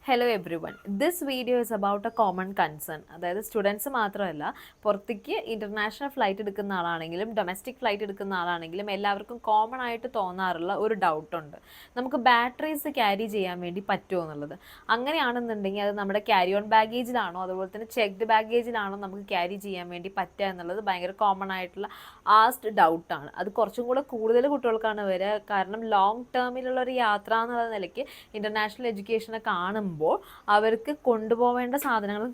Hello every one, this video is about A common concern. അതായത് students മാത്രമല്ല, പുറത്തേക്ക് international flight എടുക്കുന്ന ആളാണെങ്കിലും domestic flight എടുക്കുന്ന ആളാണെങ്കിലും എല്ലാവർക്കും കോമൺ ആയിട്ട് തോന്നാറുള്ള ഒരു ഡൗട്ടുണ്ട്. നമുക്ക് ബാറ്ററീസ് ക്യാരി ചെയ്യാൻ വേണ്ടി പറ്റുമോ എന്നുള്ളത്. അങ്ങനെയാണെന്നുണ്ടെങ്കിൽ അത് നമ്മുടെ ക്യാരി ഓൺ ബാഗേജിലാണോ അതുപോലെ തന്നെ ചെക്ക്ഡ് ബാഗേജിലാണോ നമുക്ക് ക്യാരി ചെയ്യാൻ വേണ്ടി പറ്റുക എന്നുള്ളത് ഭയങ്കര കോമൺ ആയിട്ടുള്ള ആസ്ഡ് ഡൗട്ടാണ്. അത് കുറച്ചും കൂടെ കൂടുതൽ കുട്ടികൾക്കാണ് വരിക. കാരണം ലോങ് ടേമിലുള്ള ഒരു യാത്ര എന്നുള്ള നിലയ്ക്ക് ഇൻ്റർനാഷണൽ എഡ്യൂക്കേഷനെ കാണുമ്പോൾ അവർക്ക് കൊണ്ടുപോവേണ്ട സാധനങ്ങളും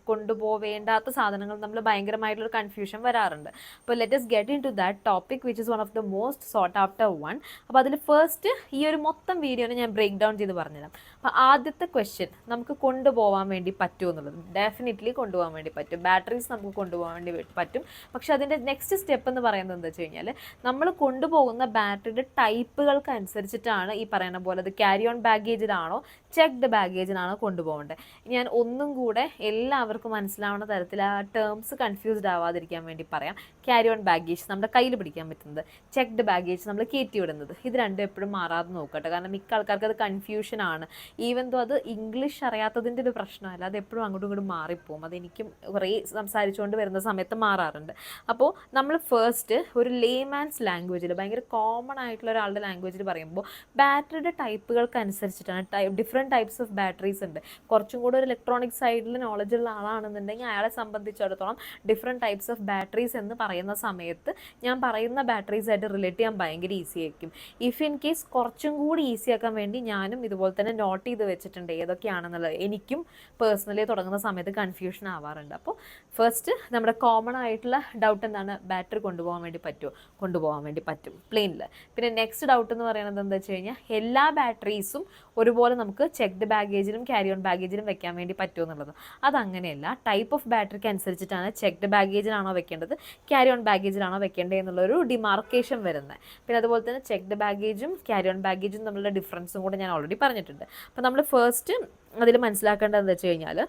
കൊണ്ടുപോവേണ്ടാത്ത സാധനങ്ങൾ നമ്മൾ ഭയങ്കരമായിട്ടുള്ള കൺഫ്യൂഷൻ വരാറുണ്ട്. അപ്പോൾ let us get into that topic which is one of the most sought after one. അപ്പോൾ അതിൽ ഫസ്റ്റ് ഈ ഒരു മൊത്തം വീഡിയോനെ ഞാൻ ബ്രേക്ക് ഡൗൺ ചെയ്ത് പറഞ്ഞുതരാം. അപ്പോൾ ആദ്യത്തെ ക്വസ്റ്റ്യൻ, നമുക്ക് കൊണ്ടുപോകാൻ വേണ്ടി പറ്റുമോ എന്നുള്ളത്. ഡെഫിനറ്റ്ലി കൊണ്ടുപോകാൻ വേണ്ടി പറ്റും. ബാറ്ററീസ് നമുക്ക് കൊണ്ടുപോകാൻ വേണ്ടി പറ്റും. പക്ഷെ അതിൻ്റെ നെക്സ്റ്റ് സ്റ്റെപ്പ് എന്ന് പറയുന്നത് എന്താ വെച്ച് കഴിഞ്ഞാൽ, നമ്മൾ കൊണ്ടുപോകുന്ന ബാറ്ററിയുടെ ടൈപ്പുകൾക്ക് അനുസരിച്ചിട്ടാണ് ഈ പറയുന്ന പോലെ അത് ക്യാരി ഓൺ ബാഗേജിലാണോ ചെക്ക്ഡ് ബാഗേജിലാണോ കൊണ്ടുപോകേണ്ടത്. ഞാൻ ഒന്നും കൂടെ എല്ലാവർക്കും മനസ്സിലാവുന്ന തരത്തിൽ ആ ടേംസ് കൺഫ്യൂസ്ഡ് ആവാതിരിക്കാൻ വേണ്ടി പറയാം. ക്യാരി ഓൺ ബാഗേജ് നമ്മുടെ കയ്യിൽ പിടിക്കാൻ പറ്റുന്നത്, ചെക്ക്ഡ് ബാഗേജ് നമ്മൾ കയറ്റി വിടുന്നത്. ഇത് രണ്ടും എപ്പോഴും മാറാതെ നോക്കട്ടെ. കാരണം മിക്ക ആൾക്കാർക്ക് അത് കൺഫ്യൂഷനാണ്. ഈവൻ ദോ അത് ഇംഗ്ലീഷ് അറിയാത്തതിൻ്റെ ഒരു പ്രശ്നമല്ല, അത് എപ്പോഴും അങ്ങോട്ടും ഇങ്ങോട്ടും മാറിപ്പോവും. അതെനിക്കും കുറേ സംസാരിച്ചുകൊണ്ട് വരുന്ന സമയത്ത് മാറാറുണ്ട്. അപ്പോൾ നമ്മൾ ഫസ്റ്റ് ഒരു ലേമാൻസ് ലാംഗ്വേജിൽ, ഭയങ്കര കോമൺ ആയിട്ടുള്ള ഒരാളുടെ ലാംഗ്വേജിൽ പറയുമ്പോൾ ബാറ്ററിയുടെ ടൈപ്പുകൾക്ക് അനുസരിച്ചിട്ടാണ്. ഡിഫറെൻറ്റ് ടൈപ്സ് ഓഫ് ബാറ്ററീസ് ഉണ്ട്. കുറച്ചും കൂടെ ഒരു ഇലക്ട്രോണിക് സൈഡിൽ നോളജ് ഉള്ള ആളാണെന്നുണ്ടെങ്കിൽ അയാളെ സംബന്ധിച്ചിടത്തോളം ഡിഫറെൻറ്റ് ടൈപ്സ് ഓഫ് ബാറ്ററീസ് എന്ന് പറയുന്ന സമയത്ത് ഞാൻ പറയുന്ന ബാറ്ററീസ് ആയിട്ട് റിലേറ്റ് ചെയ്യാൻ ഭയങ്കര ഈസി ആയിരിക്കും. ഇഫ് ഇൻ കേസ് കുറച്ചും കൂടി ഈസി ആക്കാൻ വേണ്ടി ഞാനും ഇതുപോലെ തന്നെ നോട്ട് ചെയ്ത് വെച്ചിട്ടുണ്ട് ഏതൊക്കെയാണെന്നുള്ളത്. എനിക്കും പേഴ്സണലി തുടങ്ങുന്ന സമയത്ത് കൺഫ്യൂഷൻ ആവാറുണ്ട്. അപ്പോൾ ഫസ്റ്റ് നമ്മുടെ കോമൺ ആയിട്ടുള്ള ഡൗട്ട് എന്താണ്, ബാറ്ററി കൊണ്ടുപോകാൻ വേണ്ടി പറ്റുമോ? കൊണ്ടുപോകാൻ വേണ്ടി പറ്റും പ്ലെയിനിൽ. പിന്നെ നെക്സ്റ്റ് ഡൗട്ട് എന്ന് പറയുന്നത് എന്താ വെച്ച് കഴിഞ്ഞാൽ, എല്ലാ ബാറ്ററീസും ഒരുപോലെ നമുക്ക് ചെക്ക്ഡ് ബാഗേജിലും ക്യാരി ഓൺ ബാഗേജിലും വെക്കാൻ വേണ്ടി പറ്റുമോ എന്നുള്ളത്. അതങ്ങനെയല്ല. ടൈപ്പ് ഓഫ് ബാറ്ററിക്ക് അനുസരിച്ചിട്ടാണ് ചെക്ക്ഡ് ബാഗേജിലാണോ വെക്കേണ്ടത് ക്യാരി ഓൺ ബാഗേജിലാണോ വെക്കേണ്ടത് എന്നുള്ളൊരു ഡിമാർക്കേഷൻ വരുന്നത്. പിന്നെ അതുപോലെ തന്നെ ചെക്ക്ഡ് ബാഗേജും ക്യാരി ഓൺ ബാഗേജും തമ്മിലുള്ള ഡിഫറൻസും കൂടെ ഞാൻ ഓൾറെഡി പറഞ്ഞിട്ടുണ്ട്. അപ്പോൾ നമ്മൾ ഫസ്റ്റ് അതിൽ മനസ്സിലാക്കേണ്ടത് എന്താ വെച്ച് കഴിഞ്ഞാൽ,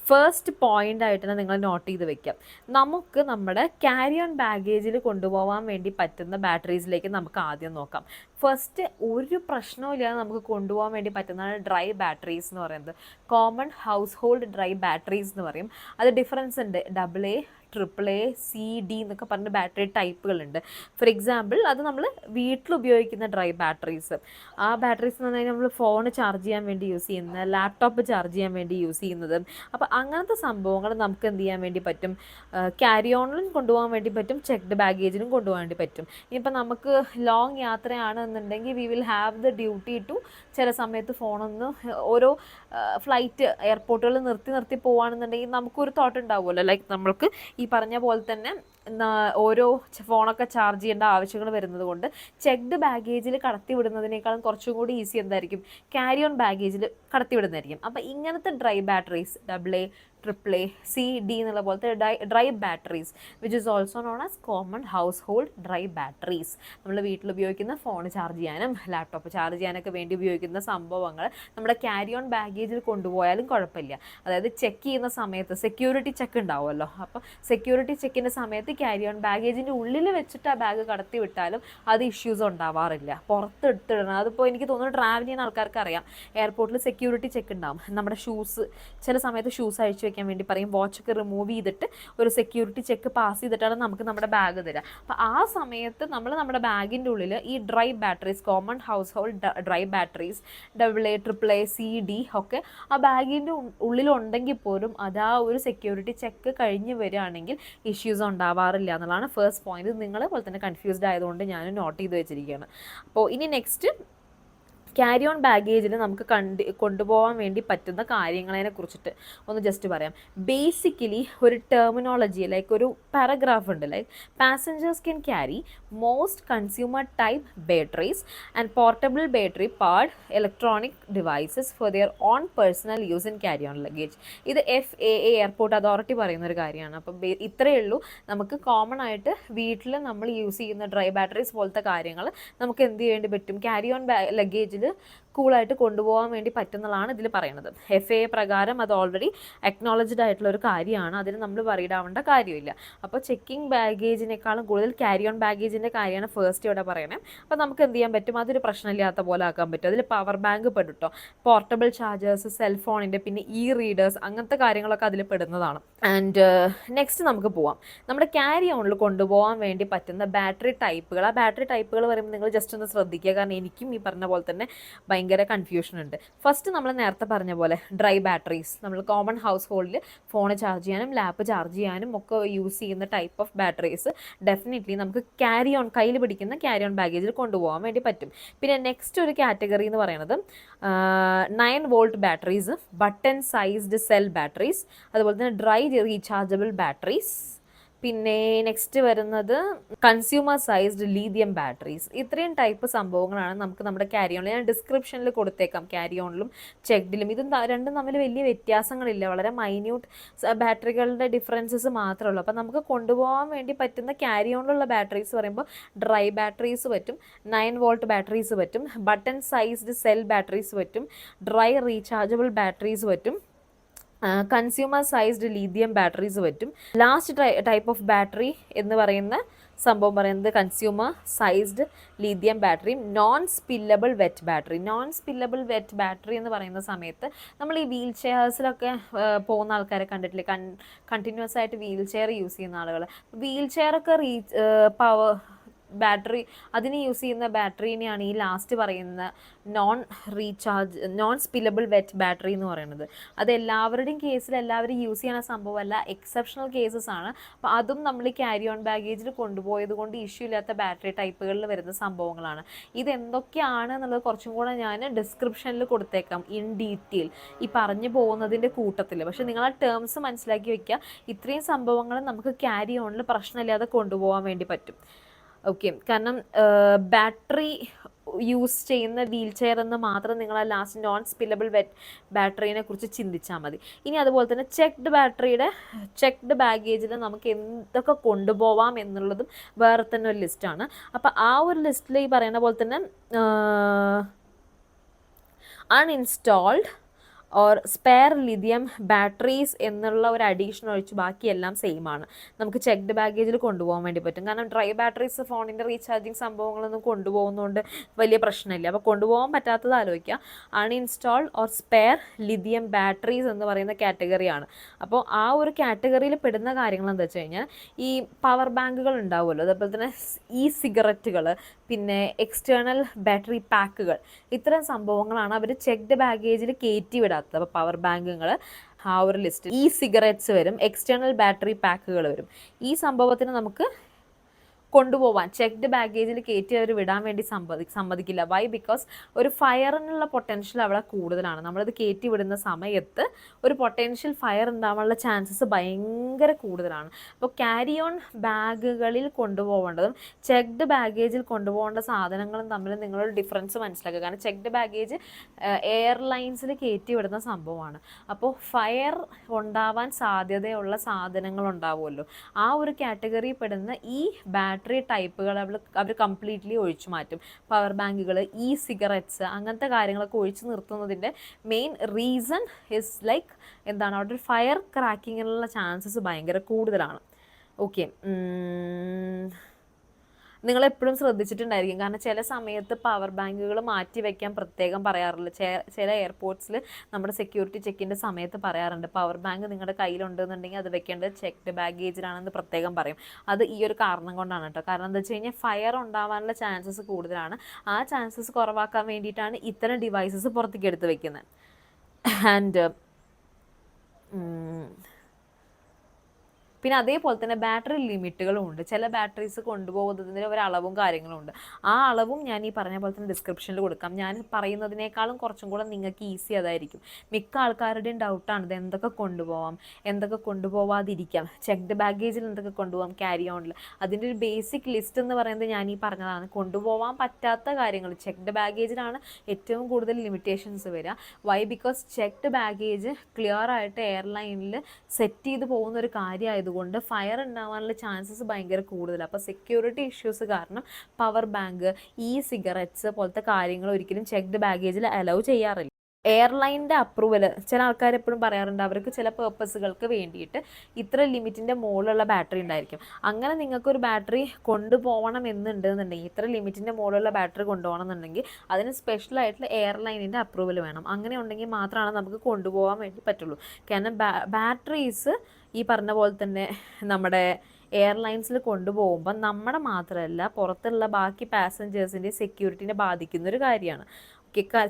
ഫസ്റ്റ് പോയിൻ്റ് ആയിട്ട് തന്നെ നിങ്ങൾ നോട്ട് ചെയ്ത് വെക്കാം. നമുക്ക് നമ്മുടെ ക്യാരി ഓൺ ബാഗേജിൽ കൊണ്ടുപോകാൻ വേണ്ടി പറ്റുന്ന ബാറ്ററീസിലേക്ക് നമുക്ക് ആദ്യം നോക്കാം. ഫസ്റ്റ് ഒരു പ്രശ്നവുമില്ലാതെ നമുക്ക് കൊണ്ടുപോകാൻ വേണ്ടി പറ്റുന്നതാണ് ഡ്രൈ ബാറ്ററീസ് എന്ന് പറയുന്നത്. Common house hold dry batteries എന്ന് പറയും. അത് ഡിഫറൻസ് ഉണ്ട്. AA, AAA, CD എന്നൊക്കെ പറഞ്ഞ ബാറ്ററി ടൈപ്പുകളുണ്ട്. ഫോർ എക്സാമ്പിൾ, അത് നമ്മൾ വീട്ടിൽ ഉപയോഗിക്കുന്ന ഡ്രൈ ബാറ്ററീസ്. ആ ബാറ്ററീസ് എന്ന് പറഞ്ഞാൽ നമ്മൾ ഫോൺ ചാർജ് ചെയ്യാൻ വേണ്ടി യൂസ് ചെയ്യുന്നത്, ലാപ്ടോപ്പ് ചാർജ് ചെയ്യാൻ വേണ്ടി യൂസ് ചെയ്യുന്നത്. അപ്പോൾ അങ്ങനത്തെ സംഭവങ്ങൾ നമുക്ക് എന്ത് ചെയ്യാൻ വേണ്ടി പറ്റും, ക്യാരി ഓണിലും കൊണ്ടുപോകാൻ വേണ്ടി പറ്റും, ചെക്ക്ഡ് ബാഗേജിലും കൊണ്ടുപോകാൻ വേണ്ടി പറ്റും. ഇനിയിപ്പോൾ നമുക്ക് ലോങ് യാത്രയാണെന്നുണ്ടെങ്കിൽ we will have the duty to ചില സമയത്ത് ഫോണൊന്ന് ഓരോ ഫ്ലൈറ്റ് എയർപോർട്ടുകളിൽ നിർത്തി പോവുകയാണെന്നുണ്ടെങ്കിൽ നമുക്കൊരു തോട്ട് ഉണ്ടാവുമല്ലോ, ലൈക്ക് നമ്മൾക്ക് ഈ പറഞ്ഞ പോലെ തന്നെ ഓരോ ഫോണൊക്കെ ചാർജ് ചെയ്യേണ്ട ആവശ്യങ്ങൾ വരുന്നത് കൊണ്ട് ചെക്ക്ഡ് ബാഗേജിൽ കടത്തി വിടുന്നതിനേക്കാളും കുറച്ചും കൂടി ഈസി എന്തായിരിക്കും, ക്യാരി ഓൺ ബാഗേജിൽ കടത്തി വിടുന്നതായിരിക്കും. അപ്പോൾ ഇങ്ങനത്തെ dry batteries AA, AAA, CD എന്നുള്ള പോലത്തെ dry batteries which is also known as common house hold dry batteries. നമ്മൾ വീട്ടിൽ ഉപയോഗിക്കുന്ന ഫോൺ ചാർജ് ചെയ്യാനും ലാപ്ടോപ്പ് ചാർജ് ചെയ്യാനൊക്കെ വേണ്ടി ഉപയോഗിക്കുന്ന സംഭവങ്ങൾ നമ്മുടെ ക്യാരി ഓൺ ബാഗേജിൽ കൊണ്ടുപോയാലും കുഴപ്പമില്ല. അതായത് ചെക്ക് ചെയ്യുന്ന സമയത്ത് സെക്യൂരിറ്റി ചെക്ക് ഉണ്ടാവുമല്ലോ. അപ്പോൾ സെക്യൂരിറ്റി ചെക്കിൻ്റെ സമയത്ത് ക്യാരി ഓൺ ബാഗേജിൻ്റെ ഉള്ളിൽ വെച്ചിട്ട് ആ ബാഗ് കടത്തി വിട്ടാലും അത് ഇഷ്യൂസ് ഉണ്ടാവാറില്ല. പുറത്തെടുത്തിടണം. അതിപ്പോൾ എനിക്ക് തോന്നുന്നു ട്രാവൽ ചെയ്യുന്ന ആൾക്കാർക്ക് അറിയാം. എയർപോർട്ടിൽ സെക്യൂരിറ്റി ചെക്ക് ഉണ്ടാവും. നമ്മുടെ ഷൂസ് ചില സമയത്ത് ഷൂസ് അഴിച്ചു വെക്കാൻ വേണ്ടി പറയും. വാച്ചൊക്കെ റിമൂവ് ചെയ്തിട്ട് ഒരു സെക്യൂരിറ്റി ചെക്ക് പാസ് ചെയ്തിട്ടാണ് നമുക്ക് നമ്മുടെ ബാഗ് തരിക. അപ്പോൾ ആ സമയത്ത് നമ്മൾ നമ്മുടെ ബാഗിൻ്റെ ഉള്ളിൽ ഈ dry batteries, common house hold dry batteries AA, AAA, CD ഒക്കെ ആ ബാഗിൻ്റെ ഉള്ളിലുണ്ടെങ്കിൽ പോലും അത് ആ ഒരു സെക്യൂരിറ്റി ചെക്ക് കഴിഞ്ഞ് വരികയാണെങ്കിൽ ഇഷ്യൂസ് ഉണ്ടാവാറില്ല എന്നുള്ളതാണ് ഫസ്റ്റ് പോയിന്റ്. നിങ്ങൾ പോലെ തന്നെ കൺഫ്യൂസ്ഡ് ആയതുകൊണ്ട് ഞാൻ നോട്ട് ചെയ്ത് വെച്ചിരിക്കുകയാണ്. അപ്പോൾ ഇനി നെക്സ്റ്റ് ക്യാരി ഓൺ ബാഗേജിൽ നമുക്ക് കൊണ്ടുപോകാൻ വേണ്ടി പറ്റുന്ന കാര്യങ്ങളെ കുറിച്ചിട്ട് ഒന്ന് ജസ്റ്റ് പറയാം. ബേസിക്കലി ഒരു ടെർമിനോളജി, ലൈക്ക് ഒരു പാരഗ്രാഫ് ഉണ്ട്. Like passengers can carry most consumer type batteries and portable battery powered electronic devices for their own personal use in carry on luggage. ഇത് FAA എയർപോർട്ട് അതോറിറ്റി പറയുന്ന ഒരു കാര്യമാണ്. അപ്പം ഇത്രയേ ഉള്ളൂ. നമുക്ക് കോമൺ ആയിട്ട് വീട്ടിൽ നമ്മൾ യൂസ് ചെയ്യുന്ന ഡ്രൈ ബാറ്ററീസ് പോലത്തെ കാര്യങ്ങൾ നമുക്ക് എന്ത് ചെയ്യേണ്ടി പറ്റും, ക്യാരി ഓൺ ലഗേജിൽ കൂളായിട്ട് കൊണ്ടുപോകാൻ വേണ്ടി പറ്റുന്നതാണ് ഇതിൽ പറയുന്നത്. FAA പ്രകാരം അത് ഓൾറെഡി അക്നോളജ്ഡ് ആയിട്ടുള്ള ഒരു കാര്യമാണ്, അതിന് നമ്മൾ വറീഡ് ആവേണ്ട കാര്യമില്ല. അപ്പോൾ ചെക്കിംഗ് ബാഗേജിനേക്കാളും കൂടുതൽ ക്യാരി ഓൺ ബാഗേജിൻ്റെ കാര്യമാണ് ഫസ്റ്റ് ഇവിടെ പറയണേ. അപ്പോൾ നമുക്ക് എന്ത് ചെയ്യാൻ പറ്റും, അതൊരു പ്രശ്നമില്ലാത്ത പോലെ ആക്കാൻ പറ്റും. അതിൽ പവർ ബാങ്ക് പെടും കേട്ടോ, പോർട്ടബിൾ ചാർജേഴ്സ്, സെൽഫോണിൻ്റെ, പിന്നെ റീഡേഴ്സ്, അങ്ങനത്തെ കാര്യങ്ങളൊക്കെ അതിൽ പെടുന്നതാണ്. ആൻഡ് നെക്സ്റ്റ് നമുക്ക് പോവാം, നമ്മുടെ ക്യാരി ഓണിൽ കൊണ്ടുപോകാൻ വേണ്ടി പറ്റുന്ന ബാറ്ററി ടൈപ്പുകൾ. ആ ബാറ്ററി ടൈപ്പുകൾ പറയുമ്പോൾ നിങ്ങൾ ജസ്റ്റ് ഒന്ന് ശ്രദ്ധിക്കുക, കാരണം എനിക്കും ഈ പറഞ്ഞ പോലെ തന്നെ ഭയങ്കര കൺഫ്യൂഷൻ ഉണ്ട്. ഫസ്റ്റ് നമ്മൾ നേരത്തെ പറഞ്ഞ പോലെ ഡ്രൈ ബാറ്ററീസ്, നമ്മൾ കോമൺ ഹൗസ് ഹോൾഡിൽ ഫോൺ ചാർജ് ചെയ്യാനും ലാപ്പ് ചാർജ് ചെയ്യാനും ഒക്കെ യൂസ് ചെയ്യുന്ന ടൈപ്പ് ഓഫ് ബാറ്ററീസ് ഡെഫിനറ്റ്ലി നമുക്ക് ക്യാരി ഓൺ, കയ്യിൽ പിടിക്കുന്ന ക്യാരി ഓൺ ബാഗേജിൽ കൊണ്ടുപോകാൻ വേണ്ടി പറ്റും. പിന്നെ നെക്സ്റ്റ് ഒരു കാറ്റഗറി എന്ന് പറയുന്നത് 9 volt batteries, button sized cell batteries, അതുപോലെ തന്നെ ഡ്രൈ റീചാർജബിൾ ബാറ്ററീസ്. പിന്നെ നെക്സ്റ്റ് വരുന്നത് കൺസ്യൂമർ സൈസ്ഡ് ലീഥിയം ബാറ്ററീസ്. ഇത്രയും ടൈപ്പ് സംഭവങ്ങളാണ് നമുക്ക് നമ്മുടെ ക്യാരി ഓണിൽ, ഞാൻ ഡിസ്ക്രിപ്ഷനിൽ കൊടുത്തേക്കാം, ക്യാരി ഓണിലും ചെക്ഡിലും. ഇതും രണ്ടും തമ്മിൽ വലിയ വ്യത്യാസങ്ങളില്ല, വളരെ മൈന്യൂട്ട് ബാറ്ററികളുടെ ഡിഫറൻസസ് മാത്രമേ ഉള്ളൂ. അപ്പോൾ നമുക്ക് കൊണ്ടുപോകാൻ വേണ്ടി പറ്റുന്ന ക്യാരി ഓണിലുള്ള ബാറ്ററീസ് പറയുമ്പോൾ ഡ്രൈ ബാറ്ററീസ് പറ്റും, 9 വോൾട്ട് ബാറ്ററീസ് പറ്റും, ബട്ടൺ സൈസ്ഡ് സെൽ ബാറ്ററീസ് പറ്റും, ഡ്രൈ റീചാർജബിൾ ബാറ്ററീസ് പറ്റും, കൺസ്യൂമർ സൈസ്ഡ് ലീഥിയം ബാറ്ററീസ് പറ്റും. ലാസ്റ്റ് ടൈപ്പ് ഓഫ് ബാറ്ററി എന്ന് പറയുന്ന സംഭവം പറയുന്നത് കൺസ്യൂമർ സൈസ്ഡ് ലീഥിയം ബാറ്ററിയും non spillable wet battery. Non spillable wet battery എന്ന് പറയുന്ന സമയത്ത് നമ്മൾ ഈ വീൽ ചെയർസിലൊക്കെ പോകുന്ന ആൾക്കാരെ കണ്ടിട്ടില്ലേ, കണ്ടിന്യൂസ് ആയിട്ട് വീൽ ചെയർ യൂസ് ചെയ്യുന്ന ആളുകൾ, വീൽ ചെയറൊക്കെ പവർ ബാറ്ററി അതിന് യൂസ് ചെയ്യുന്ന ബാറ്ററീനെയാണ് ഈ ലാസ്റ്റ് പറയുന്ന നോൺ സ്പില്ലബിൾ വെറ്റ് ബാറ്ററി എന്ന് പറയുന്നത്. അത് എല്ലാവരുടെയും കേസിൽ എല്ലാവരും യൂസ് ചെയ്യുന്ന സംഭവമല്ല, എക്സെപ്ഷണൽ കേസസ് ആണ്. അപ്പോൾ അതും നമ്മൾ ക്യാരി ഓൺ ബാഗേജിൽ കൊണ്ടുപോയത് കൊണ്ട് ഇഷ്യൂ ഇല്ലാത്ത ബാറ്ററി ടൈപ്പുകളിൽ വരുന്ന സംഭവങ്ങളാണ്. ഇതെന്തൊക്കെയാണ് എന്നുള്ളത് കുറച്ചും കൂടെ ഞാൻ ഡിസ്ക്രിപ്ഷനിൽ കൊടുത്തേക്കാം ഇൻ ഡീറ്റെയിൽ ഈ പറഞ്ഞു പോകുന്നതിൻ്റെ കൂട്ടത്തിൽ. പക്ഷേ നിങ്ങൾ ആ ടേംസ് മനസ്സിലാക്കി വെക്കുക, ഇത്രയും സംഭവങ്ങൾ നമുക്ക് ക്യാരി ഓണിൽ പ്രശ്നമില്ലാതെ കൊണ്ടുപോകാൻ വേണ്ടി പറ്റും. ഓക്കെ, കാരണം ബാറ്ററി യൂസ് ചെയ്യുന്ന വീൽ ചെയർ എന്ന് മാത്രം നിങ്ങൾ ആ ലാസ്റ്റ് നോൺ സ്പില്ലബിൾ ബാറ്ററീനെ കുറിച്ച് ചിന്തിച്ചാൽ മതി. ഇനി അതുപോലെ തന്നെ ചെക്ക്ഡ് ബാഗേജിൽ നമുക്ക് എന്തൊക്കെ കൊണ്ടുപോവാം എന്നുള്ളതും വേറെ തന്നെ ഒരു ലിസ്റ്റാണ്. അപ്പോൾ ആ ഒരു ലിസ്റ്റിൽ ഈ പറയുന്ന പോലെ തന്നെ uninstalled or spare lithium batteries എന്നുള്ള ഒരു അഡീഷൻ ഒഴിച്ച് ബാക്കിയെല്ലാം സെയിം ആണ്, നമുക്ക് ചെക്ക്ഡ് ബാഗേജിൽ കൊണ്ടുപോകാൻ വേണ്ടി പറ്റും. കാരണം ഡ്രൈ ബാറ്ററീസ് ഫോണിൻ്റെ റീചാർജിങ് സംഭവങ്ങളൊന്നും കൊണ്ടുപോകുന്നതുകൊണ്ട് വലിയ പ്രശ്നമില്ല. അപ്പോൾ കൊണ്ടുപോകാൻ പറ്റാത്തത് ആലോചിക്കുക, uninstalled or spare lithium batteries എന്ന് പറയുന്ന കാറ്റഗറിയാണ്. അപ്പോൾ ആ ഒരു കാറ്റഗറിയിൽ പെടുന്ന കാര്യങ്ങൾ എന്താ വെച്ച് കഴിഞ്ഞാൽ ഈ പവർ ബാങ്കുകൾ ഉണ്ടാവുമല്ലോ, അതേപോലെ തന്നെ സിഗരറ്റുകൾ, പിന്നെ എക്സ്റ്റേണൽ ബാറ്ററി പാക്കുകൾ, ഇത്തരം സംഭവങ്ങളാണ് അവർ ചെക്ക്ഡ് ബാഗേജിൽ കയറ്റി വിടാത്തത്. അപ്പോൾ പവർ ബാങ്കുകൾ ആ ഒരു ലിസ്റ്റ്, സിഗരറ്റ്സ് വരും, എക്സ്റ്റേണൽ ബാറ്ററി പാക്കുകൾ വരും. ഈ സംഭവത്തിന് നമുക്ക് കൊണ്ടുപോകാൻ ചെക്ക്ഡ് ബാഗേജിൽ കയറ്റി അവർ വിടാൻ വേണ്ടി സമ്മതിക്കില്ല. വൈ? ബിക്കോസ് ഒരു ഫയറിനുള്ള പൊട്ടൻഷ്യൽ അവിടെ കൂടുതലാണ്. നമ്മളത് കയറ്റി വിടുന്ന സമയത്ത് ഒരു പൊട്ടൻഷ്യൽ ഫയർ ഉണ്ടാവാനുള്ള ചാൻസസ് ഭയങ്കര കൂടുതലാണ്. അപ്പോൾ ക്യാരി ഓൺ ബാഗുകളിൽ കൊണ്ടുപോകേണ്ടതും ചെക്ക്ഡ് ബാഗേജിൽ കൊണ്ടുപോകേണ്ട സാധനങ്ങളും തമ്മിൽ നിങ്ങളൊരു ഡിഫറൻസ് മനസ്സിലാക്കുക. കാരണം ചെക്ക്ഡ് ബാഗേജ് എയർലൈൻസിൽ കയറ്റി വിടുന്ന സംഭവമാണ്. അപ്പോൾ ഫയർ ഉണ്ടാവാൻ സാധ്യതയുള്ള സാധനങ്ങൾ ഉണ്ടാവുമല്ലോ, ആ ഒരു കാറ്റഗറിയിൽ പെടുന്ന ഈ ബാറ്ററി ടൈപ്പുകൾ അവർ കംപ്ലീറ്റ്ലി ഒഴിച്ചു മാറ്റും. പവർ ബാങ്കുകൾ, സിഗരറ്റ്സ്, അങ്ങനത്തെ കാര്യങ്ങളൊക്കെ ഒഴിച്ചു നിർത്തുന്നതിൻ്റെ മെയിൻ റീസൺ ഇസ് ലൈക്ക് എന്താണ്, അവിടെ ഒരു ഫയർ ക്രാക്കിങ്ങിനുള്ള ചാൻസസ് ഭയങ്കര കൂടുതലാണ്. ഓക്കെ, നിങ്ങളെപ്പോഴും ശ്രദ്ധിച്ചിട്ടുണ്ടായിരിക്കും, കാരണം ചില സമയത്ത് പവർ ബാങ്കുകൾ മാറ്റി വയ്ക്കാൻ പ്രത്യേകം പറയാറില്ല. ചില എയർപോർട്ട്സിൽ നമ്മുടെ സെക്യൂരിറ്റി ചെക്കിൻ്റെ സമയത്ത് പറയാറുണ്ട്, പവർ ബാങ്ക് നിങ്ങളുടെ കയ്യിലുണ്ടെന്നുണ്ടെങ്കിൽ അത് വെക്കേണ്ടത് ചെക്ക്ഡ് ബാഗേജിലാണെന്ന് പ്രത്യേകം പറയും. അത് ഈ ഒരു കാരണം കൊണ്ടാണ് കേട്ടോ. കാരണം എന്താ വെച്ച് കഴിഞ്ഞാൽ ഫയർ ഉണ്ടാവാനുള്ള ചാൻസസ് കൂടുതലാണ്. ആ ചാൻസസ് കുറവാക്കാൻ വേണ്ടിയിട്ടാണ് ഇത്തരം ഡിവൈസസ് പുറത്തേക്ക് എടുത്ത് വെക്കുന്നത്. ആൻഡ് പിന്നെ അതേപോലെ തന്നെ ബാറ്ററി ലിമിറ്റുകളും ഉണ്ട്. ചില ബാറ്ററീസ് കൊണ്ടുപോകുന്നതിന് ഒരളവും കാര്യങ്ങളും ഉണ്ട്. ആ അളവും ഞാൻ ഈ പറഞ്ഞ പോലെ തന്നെ ഡിസ്ക്രിപ്ഷനിൽ കൊടുക്കാം. ഞാൻ പറയുന്നതിനേക്കാളും കുറച്ചും കൂടെ നിങ്ങൾക്ക് ഈസി അതായിരിക്കും. മിക്ക ആൾക്കാരുടെയും ഡൗട്ടാണ് ഇത് എന്തൊക്കെ കൊണ്ടുപോകാം, എന്തൊക്കെ കൊണ്ടുപോകാതിരിക്കാം, ചെക്ക്ഡ് ബാഗേജിൽ എന്തൊക്കെ കൊണ്ടുപോകാം, ക്യാരി ഓണിൽ. അതിൻ്റെ ഒരു ബേസിക് ലിസ്റ്റ് എന്ന് പറയുന്നത് ഞാൻ ഈ പറഞ്ഞതാണ്. കൊണ്ടുപോകാൻ പറ്റാത്ത കാര്യങ്ങൾ ചെക്ക്ഡ് ബാഗേജിലാണ് ഏറ്റവും കൂടുതൽ ലിമിറ്റേഷൻസ് വരിക. Why? Because checked baggage clear ആയിട്ട് എയർലൈനിൽ സെറ്റ് ചെയ്ത് പോകുന്ന ഒരു കാര്യമായതുകൊണ്ട് ആയതുകൊണ്ട് ഫയർ ഉണ്ടാവാനുള്ള ചാൻസസ് ഭയങ്കര കൂടുതലാണ്. അപ്പോൾ സെക്യൂരിറ്റി ഇഷ്യൂസ് കാരണം പവർ ബാങ്ക്, സിഗരറ്റ്സ് പോലത്തെ കാര്യങ്ങൾ ഒരിക്കലും ചെക്ക്ഡ് ബാഗേജിൽ അലൗ ചെയ്യാറില്ല. എയർലൈനിൻ്റെ അപ്രൂവൽ ചില ആൾക്കാർ എപ്പോഴും പറയാറുണ്ട്, അവർക്ക് ചില പേർപ്പസുകൾക്ക് വേണ്ടിയിട്ട് ഇത്ര ലിമിറ്റിൻ്റെ മുകളിലുള്ള ബാറ്ററി ഉണ്ടായിരിക്കും. അങ്ങനെ നിങ്ങൾക്കൊരു ബാറ്ററി കൊണ്ടുപോകണം എന്നുണ്ടെന്നുണ്ടെങ്കിൽ, ഇത്ര ലിമിറ്റിൻ്റെ മുകളിലുള്ള ബാറ്ററി കൊണ്ടുപോകണം എന്നുണ്ടെങ്കിൽ അതിന് സ്പെഷ്യലായിട്ടുള്ള എയർലൈനിൻ്റെ അപ്രൂവൽ വേണം. അങ്ങനെ ഉണ്ടെങ്കിൽ മാത്രമാണ് നമുക്ക് കൊണ്ടുപോകാൻ വേണ്ടി പറ്റുള്ളൂ. കാരണം ബാറ്ററീസ് ഈ പറഞ്ഞ പോലെ തന്നെ നമ്മുടെ എയർലൈൻസിൽ കൊണ്ടുപോകുമ്പോൾ നമ്മുടെ മാത്രമല്ല പുറത്തുള്ള ബാക്കി പാസഞ്ചേഴ്സിൻ്റെ സെക്യൂരിറ്റിനെ ബാധിക്കുന്നൊരു കാര്യമാണ്.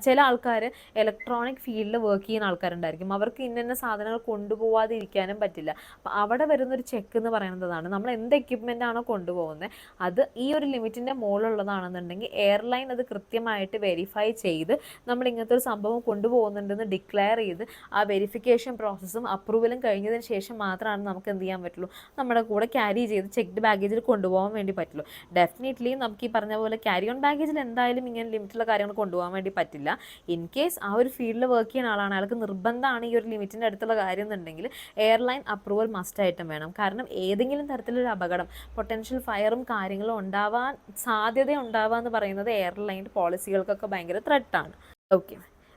ചില ആൾക്കാർ ഇലക്ട്രോണിക് ഫീൽഡിൽ വർക്ക് ചെയ്യുന്ന ആൾക്കാരുണ്ടായിരിക്കും, അവർക്ക് ഇന്ന സാധനങ്ങൾ കൊണ്ടുപോകാതെ ഇരിക്കാനും പറ്റില്ല. അപ്പോൾ അവിടെ വരുന്നൊരു ചെക്ക് എന്ന് പറയുന്നതാണ്, നമ്മൾ എന്ത് എക്യുപ്മെൻ്റ് ആണോ കൊണ്ടുപോകുന്നത് അത് ഈ ഒരു ലിമിറ്റിൻ്റെ മുകളിലുള്ളതാണെന്നുണ്ടെങ്കിൽ എയർലൈൻ അത് കൃത്യമായിട്ട് വെരിഫൈ ചെയ്ത് നമ്മൾ ഇങ്ങനത്തെ ഒരു സംഭവം കൊണ്ടുപോകുന്നുണ്ടെന്ന് ഡിക്ലെയർ ചെയ്ത് ആ വെരിഫിക്കേഷൻ പ്രോസസ്സും അപ്രൂവലും കഴിഞ്ഞതിന് ശേഷം മാത്രമാണ് നമുക്ക് എന്ത് ചെയ്യാൻ പറ്റുള്ളൂ, നമ്മുടെ കൂടെ ക്യാരി ചെയ്ത് ചെക്ക്ഡ് ബാഗേജിൽ കൊണ്ടുപോകാൻ വേണ്ടി പറ്റുള്ളൂ. ഡെഫിനറ്റ്ലി നമുക്ക് ഈ പറഞ്ഞ പോലെ ക്യാരി ഓൺ ബാഗേജിൽ എന്തായാലും ഇങ്ങനെ ലിമിറ്റുള്ള കാര്യങ്ങൾ കൊണ്ടുപോകാൻ വേണ്ടി പറ്റില്ല. ഇൻ കേസ് ആ ഒരു ഫീൽഡിൽ വർക്ക് ചെയ്യുന്ന ആളാണ്, അയാൾക്ക് നിർബന്ധമാണ് ഈ ഒരു ലിമിറ്റിൻ്റെ അടുത്തുള്ള കാര്യം എന്നുണ്ടെങ്കിൽ എയർലൈൻ അപ്രൂവൽ മസ്റ്റായിട്ടും വേണം. കാരണം ഏതെങ്കിലും തരത്തിലൊരു അപകടം, പൊട്ടൻഷ്യൽ ഫയറും കാര്യങ്ങളും ഉണ്ടാവാൻ സാധ്യത ഉണ്ടാവുക എന്ന് പറയുന്നത് എയർലൈൻ പോളിസികൾക്കൊക്കെ ഭയങ്കര ത്രെട്ടാണ്. Okay,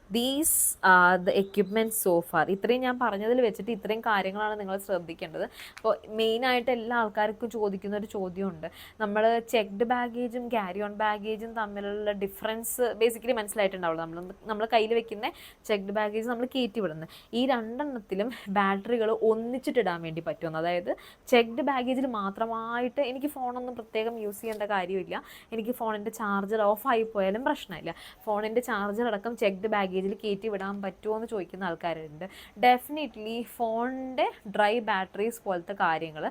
these are the equipments so far. ഇത്രയും ഞാൻ പറഞ്ഞതിൽ വെച്ചിട്ട് ഇത്രയും കാര്യങ്ങളാണ് നിങ്ങൾ ശ്രദ്ധിക്കേണ്ടത്. അപ്പോൾ മെയിനായിട്ട് എല്ലാ ആൾക്കാർക്കും ചോദിക്കുന്ന ഒരു ചോദ്യമുണ്ട്, നമ്മൾ ചെക്ക്ഡ് ബാഗേജും ക്യാരി ഓൺ ബാഗേജും തമ്മിലുള്ള ഡിഫറൻസ് ബേസിക്കലി മനസ്സിലായിട്ടുണ്ടാവുള്ളൂ. നമ്മൾ കയ്യിൽ വെക്കുന്ന ചെക്ക്ഡ് ബാഗേജ് നമ്മൾ കയറ്റി വിടുന്നത്, ഈ രണ്ടെണ്ണത്തിലും ബാറ്ററികൾ ഒന്നിച്ചിട്ടിടാൻ വേണ്ടി പറ്റുമെന്ന്. അതായത് ചെക്ക്ഡ് ബാഗേജിൽ മാത്രമായിട്ട് എനിക്ക് ഫോണൊന്നും പ്രത്യേകം യൂസ് ചെയ്യേണ്ട കാര്യമില്ല, എനിക്ക് ഫോണിൻ്റെ ചാർജർ ഓഫായി പോയാലും പ്രശ്നമില്ല, ഫോണിൻ്റെ ചാർജർ അടക്കം ചെക്ക്ഡ് ബാഗേജ് കയറ്റി വിടാൻ പറ്റുമോ എന്ന് ചോദിക്കുന്ന ആൾക്കാരുണ്ട്. ഡെഫിനറ്റ്ലി ഫോണിൻ്റെ ഡ്രൈ ബാറ്ററീസ് പോലത്തെ കാര്യങ്ങൾ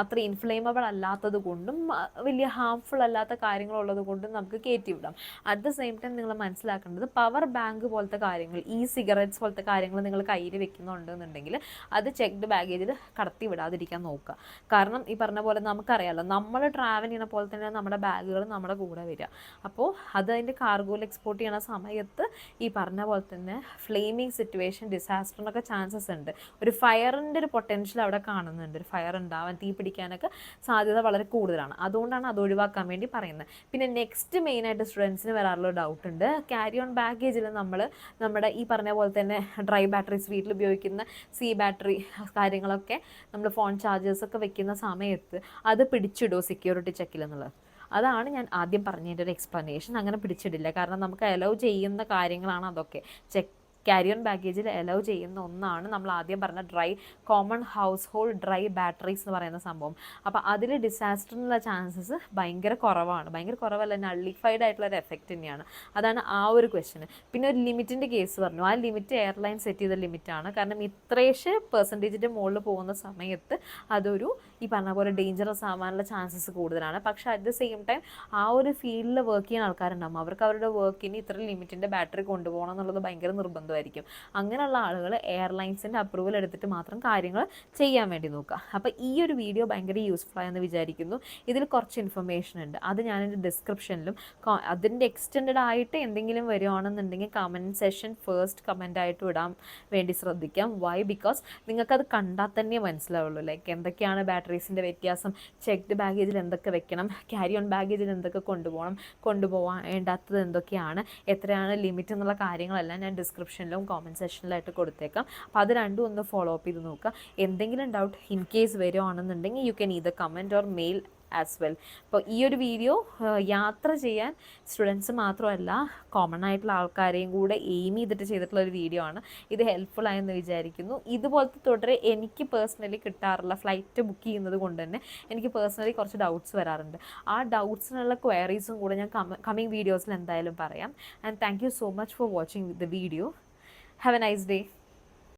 അത്ര ഇൻഫ്ലേമബിൾ അല്ലാത്തത് കൊണ്ടും വലിയ ഹാംഫുൾ അല്ലാത്ത കാര്യങ്ങളുള്ളത് കൊണ്ടും നമുക്ക് കയറ്റി വിടാം. അറ്റ് ദ സെയിം ടൈം നിങ്ങൾ മനസ്സിലാക്കേണ്ടത് പവർ ബാങ്ക് പോലത്തെ കാര്യങ്ങൾ, സിഗരറ്റ്സ് പോലത്തെ കാര്യങ്ങൾ നിങ്ങൾ കയ്യിൽ വെക്കുന്നുണ്ടെന്നുണ്ടെങ്കിൽ അത് ചെക്ക്ഡ് ബാഗേജിൽ കടത്തി വിടാതിരിക്കാൻ നോക്കുക. കാരണം ഈ പറഞ്ഞ പോലെ നമുക്കറിയാമല്ലോ, നമ്മൾ ട്രാവൽ ചെയ്യുന്ന പോലെ തന്നെ നമ്മുടെ ബാഗുകൾ നമ്മുടെ കൂടെ വരിക. അപ്പോൾ അത് അതിൻ്റെ കാർഗോയിൽ എക്സ്പോർട്ട് ചെയ്യുന്ന സമയത്ത് ഈ പറഞ്ഞ പോലെ തന്നെ ഫ്ലെയിമിങ് സിറ്റുവേഷൻ, ഡിസാസ്റ്ററിനൊക്കെ ചാൻസസ് ഉണ്ട്. ഒരു ഫയറിൻ്റെ ഒരു പൊട്ടൻഷ്യൽ അവിടെ കാണുന്നുണ്ട്, ഒരു ഫയർ ഉണ്ടാവാൻ, തീ പിടിക്കാനൊക്കെ സാധ്യത വളരെ കൂടുതലാണ്. അതുകൊണ്ടാണ് അത് ഒഴിവാക്കാൻ വേണ്ടി പറയുന്നത്. പിന്നെ നെക്സ്റ്റ് മെയിനായിട്ട് സ്റ്റുഡൻസിന് വരാറുള്ള ഡൗട്ട് ഉണ്ട്, ക്യാരി ഓൺ ബാഗേജിൽ നമ്മുടെ ഈ പറഞ്ഞ പോലെ തന്നെ ഡ്രൈ ബാറ്ററീസ്, വീട്ടിൽ ഉപയോഗിക്കുന്ന ബാറ്ററി കാര്യങ്ങളൊക്കെ നമ്മൾ ഫോൺ ചാർജേഴ്സൊക്കെ വെക്കുന്ന സമയത്ത് അത് പിടിച്ചിടുമോ സെക്യൂരിറ്റി ചെക്കിൽ എന്നുള്ളത്. അതാണ് ഞാൻ ആദ്യം പറഞ്ഞതിൻ്റെ ഒരു എക്സ്പ്ലനേഷൻ. അങ്ങനെ പിടിച്ചിടില്ല, കാരണം നമുക്ക് അലൗ ചെയ്യുന്ന കാര്യങ്ങളാണ് അതൊക്കെ. ക്യാരി ഓൺ ബാഗേജിൽ അലൗ ചെയ്യുന്ന ഒന്നാണ് നമ്മൾ ആദ്യം പറഞ്ഞ common house hold dry batteries എന്ന് പറയുന്ന സംഭവം. അപ്പോൾ അതിൽ ഡിസാസ്റ്ററിനുള്ള ചാൻസസ് ഭയങ്കര കുറവാണ്. ഭയങ്കര കുറവല്ല, നള്ളിഫൈഡ് ആയിട്ടുള്ള ഒരു എഫക്റ്റ് തന്നെയാണ്. അതാണ് ആ ഒരു ക്വസ്റ്റ്യൻ. പിന്നെ ഒരു ലിമിറ്റിൻ്റെ കേസ് പറഞ്ഞു, ആ ലിമിറ്റ് എയർലൈൻ സെറ്റ് ചെയ്ത ലിമിറ്റാണ്. കാരണം ഇത്രേഷ് പെർസെൻറ്റേജിൻ്റെ മുകളിൽ പോകുന്ന സമയത്ത് അതൊരു ഈ പറഞ്ഞ പോലെ ഡേഞ്ചറസ് ആവാനുള്ള ചാൻസസ് കൂടുതലാണ്. പക്ഷേ അറ്റ് ദ സെയിം ടൈം ആ ഒരു ഫീൽഡിൽ വർക്ക് ചെയ്യുന്ന ആൾക്കാരുണ്ടാകും, അവർക്ക് അവരുടെ വർക്കിന് ഇത്ര ലിമിറ്റിൻ്റെ ബാറ്ററി കൊണ്ടുപോകണം എന്നുള്ളത് ഭയങ്കര നിർബന്ധമായിരിക്കും. അങ്ങനെയുള്ള ആളുകൾ എയർലൈൻസിൻ്റെ അപ്രൂവൽ എടുത്തിട്ട് മാത്രം കാര്യങ്ങൾ ചെയ്യാൻ വേണ്ടി നോക്കുക. അപ്പോൾ ഈ ഒരു വീഡിയോ ഭയങ്കര യൂസ്ഫുൾ ആയെന്ന് വിചാരിക്കുന്നു. ഇതിൽ കുറച്ച് ഇൻഫർമേഷൻ ഉണ്ട്, അത് ഞാനെൻ്റെ ഡിസ്ക്രിപ്ഷനിലും അതിൻ്റെ എക്സ്റ്റെൻഡ് ആയിട്ട് എന്തെങ്കിലും വരുവാണെന്നുണ്ടെങ്കിൽ കമൻറ്റ് സെഷൻ ഫസ്റ്റ് കമൻ്റ് ആയിട്ട് ഇടാൻ വേണ്ടി ശ്രദ്ധിക്കാം. വൈ? ബിക്കോസ് നിങ്ങൾക്കത് കണ്ടാൽ തന്നെ മനസ്സിലാവുള്ളൂ, ലൈക്ക് എന്തൊക്കെയാണ് ബാറ്ററീസിൻ്റെ വ്യത്യാസം, ചെക്ക്ഡ് ബാഗേജിൽ എന്തൊക്കെ വെക്കണം, ക്യാരി ഓൺ ബാഗേജിൽ എന്തൊക്കെ കൊണ്ടുപോകേണ്ടാത്തത് എന്തൊക്കെയാണ്, എത്രയാണ് ലിമിറ്റ് എന്നുള്ള കാര്യങ്ങളെല്ലാം ഞാൻ ഡിസ്ക്രിപ്ഷനിലും കോമൻറ്റ് സെക്ഷനിലായിട്ട് കൊടുത്തേക്കാം. അപ്പോൾ അത് രണ്ടും ഒന്ന് ഫോളോ അപ്പ് ചെയ്ത് നോക്കുക. എന്തെങ്കിലും ഡൗട്ട് ഇൻ കേസ് വരുവാണെന്നുണ്ടെങ്കിൽ you can either comment or mail as well. അപ്പോൾ ഈ ഒരു വീഡിയോ യാത്ര ചെയ്യാൻ സ്റ്റുഡൻസ് മാത്രമല്ല കോമൺ ആയിട്ടുള്ള ആൾക്കാരെയും കൂടെ എയിം ചെയ്തിട്ട് ചെയ്തിട്ടുള്ള ഒരു വീഡിയോ ആണ്. ഇത് ഹെൽപ്ഫുൾ ആയെന്ന് വിചാരിക്കുന്നു. ഇതുപോലത്തെ തുടരെ എനിക്ക് പേഴ്സണലി കിട്ടാറുള്ള ഫ്ലൈറ്റ് ബുക്ക് ചെയ്യുന്നത് കൊണ്ട് തന്നെ എനിക്ക് പേഴ്സണലി കുറച്ച് ഡൗട്ട്സ് വരാറുണ്ട്. ആ ഡൗട്ട്സിനുള്ള ക്വയറീസും കൂടെ ഞാൻ കമ്മിങ് വീഡിയോസിൽ എന്തായാലും പറയാം. And thank you so much for watching the video. Have A nice day.